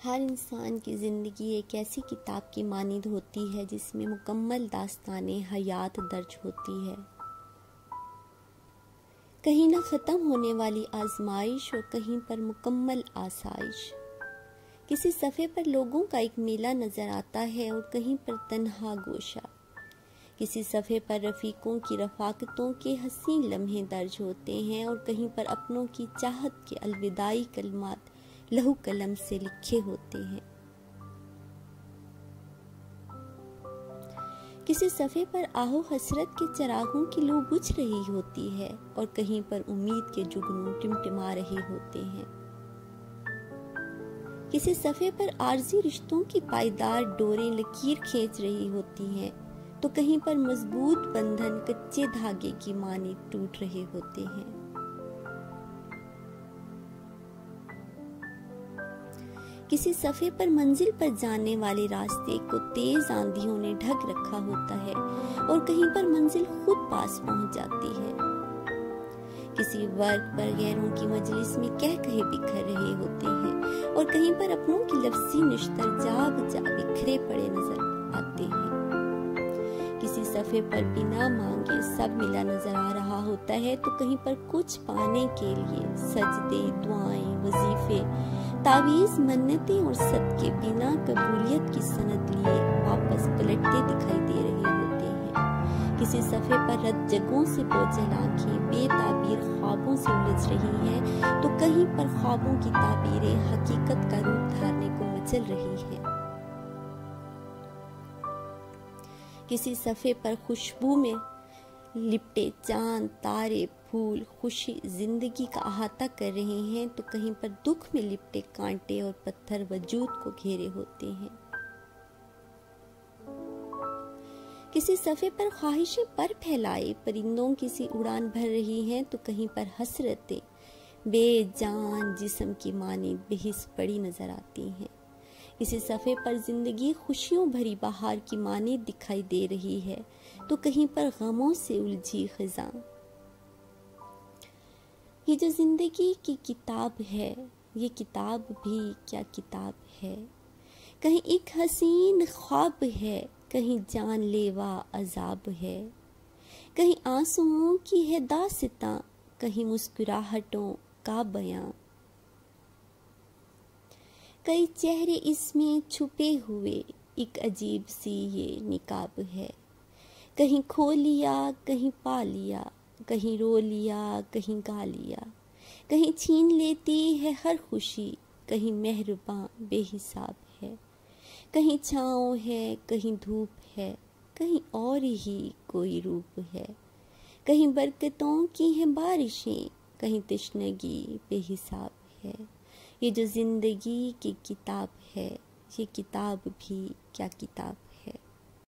हर इंसान की ज़िंदगी एक ऐसी किताब की मानिंद होती है जिसमें मुकम्मल दास्ताने हयात दर्ज होती है। कहीं ना ख़त्म होने वाली आजमाइश और कहीं पर मुकम्मल आसाइश। किसी सफ़े पर लोगों का एक मेला नज़र आता है और कहीं पर तन्हा गोशा। किसी सफ़े पर रफ़ीकों की रफ़ाकतों के हसीन लम्हे दर्ज होते हैं और कहीं पर अपनों की चाहत के अलविदाई कलमात लहू कलम से लिखे होते हैं। किसी सफ़े पर आहो हसरत के चरागों की लू बुझ रही होती है और कहीं पर उम्मीद के जुगनू टिमटिमा रहे होते हैं। किसी सफ़े पर आरज़ी रिश्तों की पायदार डोरें लकीर खींच रही होती हैं तो कहीं पर मजबूत बंधन कच्चे धागे की मानी टूट रहे होते हैं। किसी सफ़े पर मंजिल पर जाने वाले रास्ते को तेज आंधियों ने ढक रखा होता है और कहीं पर मंजिल खुद पास पहुंच जाती है। किसी वर्ग पर गैरों की मजलिस में कह कहे बिखर रहे होते हैं और कहीं पर अपनों की लफ्ज़ी निश्तर जा बजा बिखरे पड़े नजर आते हैं। किसी सफ़े पर बिना मांगे सब मिला नजर आ रहा होता है तो कहीं पर कुछ पाने के लिए सजदे, दुआएं, वजीफे, तावीज़, मन्नतें और सदके बिना कबूलियत की सनद लिए वापस पलटते दिखाई दे रहे होते हैं। किसी सफ़े पर रद जगहों से बोझल आंखें बेताबीर ख्वाबों से उलझ रही हैं तो कहीं पर ख्वाबों की ताबीरें हकीकत का रूप धारने को मचल रही हैं। किसी सफ़े पर खुशबू में लिपटे चांद, तारे, फूल खुशी जिंदगी का अहाता कर रहे हैं तो कहीं पर दुख में लिपटे कांटे और पत्थर वजूद को घेरे होते हैं। किसी सफ़े पर ख्वाहिशें पर फैलाए परिंदों की सी उड़ान भर रही हैं तो कहीं पर हसरतें बेजान जिस्म की मानी बेहिस पड़ी नजर आती हैं। किसी सफ़े पर जिंदगी खुशियों भरी बहार की मानी दिखाई दे रही है तो कहीं पर गमों से उलझी खिज़ां। ये जो जिंदगी की किताब है, ये किताब भी क्या किताब है। कहीं एक हसीन ख्वाब है, कहीं जानलेवा अजाब है। कहीं आंसुओं की है दास्तां, कहीं मुस्कुराहटों का बयां। कई चेहरे इसमें छुपे हुए एक अजीब सी ये निकाब है। कहीं खो लिया, कहीं पा लिया, कहीं रो लिया, कहीं गा लिया। कहीं छीन लेती है हर खुशी, कहीं मेहरबान बेहिसाब है। कहीं छाँव है, कहीं धूप है, कहीं और ही कोई रूप है। कहीं बरकतों की हैं बारिशें, कहीं तश्नगी बेहिसाब है। ये जो जिंदगी की किताब है, ये किताब भी क्या किताब है।